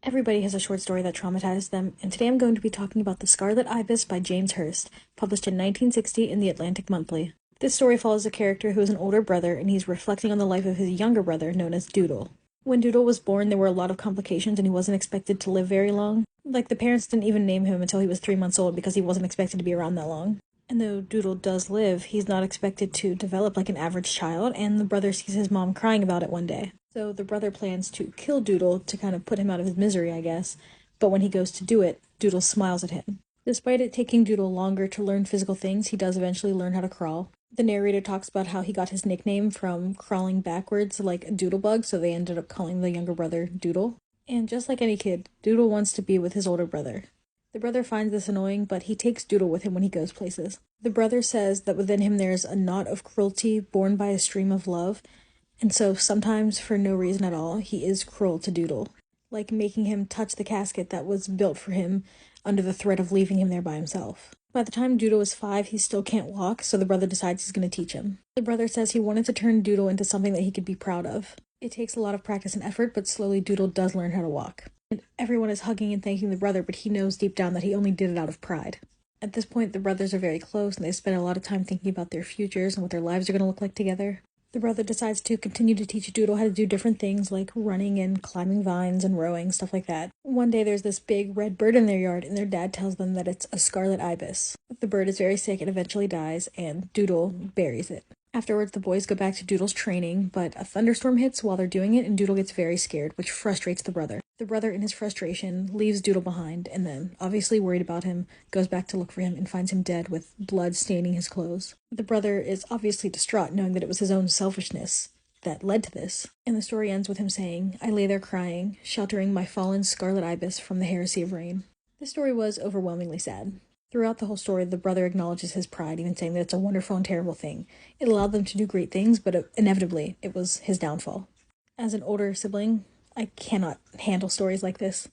Everybody has a short story that traumatized them, and today I'm going to be talking about The Scarlet Ibis by James Hurst, published in 1960 in the Atlantic Monthly. This story follows a character who is an older brother, and he's reflecting on the life of his younger brother, known as Doodle. When Doodle was born, there were a lot of complications, and he wasn't expected to live very long. Like, the parents didn't even name him until he was 3 months old because he wasn't expected to be around that long. And though Doodle does live, he's not expected to develop like an average child, and the brother sees his mom crying about it one day. So the brother plans to kill Doodle to kind of put him out of his misery, I guess. But when he goes to do it, Doodle smiles at him. Despite it taking Doodle longer to learn physical things, he does eventually learn how to crawl. The narrator talks about how he got his nickname from crawling backwards like a doodlebug, so they ended up calling the younger brother Doodle. And just like any kid, Doodle wants to be with his older brother. The brother finds this annoying, but he takes Doodle with him when he goes places. The brother says that within him there's a knot of cruelty born by a stream of love, and so sometimes, for no reason at all, he is cruel to Doodle, like making him touch the casket that was built for him under the threat of leaving him there by himself. By the time Doodle is 5, he still can't walk, so the brother decides he's going to teach him. The brother says he wanted to turn Doodle into something that he could be proud of. It takes a lot of practice and effort, but slowly Doodle does learn how to walk. And everyone is hugging and thanking the brother, but he knows deep down that he only did it out of pride. At this point, the brothers are very close, and they spend a lot of time thinking about their futures and what their lives are going to look like together. The brother decides to continue to teach Doodle how to do different things like running and climbing vines and rowing, stuff like that. One day there's this big red bird in their yard, and their dad tells them that it's a scarlet ibis. The bird is very sick and eventually dies, and Doodle buries it. Afterwards, the boys go back to Doodle's training, but a thunderstorm hits while they're doing it, and Doodle gets very scared, which frustrates the brother. The brother, in his frustration, leaves Doodle behind, and then, obviously worried about him, goes back to look for him and finds him dead with blood staining his clothes. The brother is obviously distraught, knowing that it was his own selfishness that led to this, and the story ends with him saying, "I lay there crying, sheltering my fallen scarlet ibis from the heresy of rain." This story was overwhelmingly sad. Throughout the whole story, the brother acknowledges his pride, even saying that it's a wonderful and terrible thing. It allowed them to do great things, but inevitably, it was his downfall. As an older sibling, I cannot handle stories like this.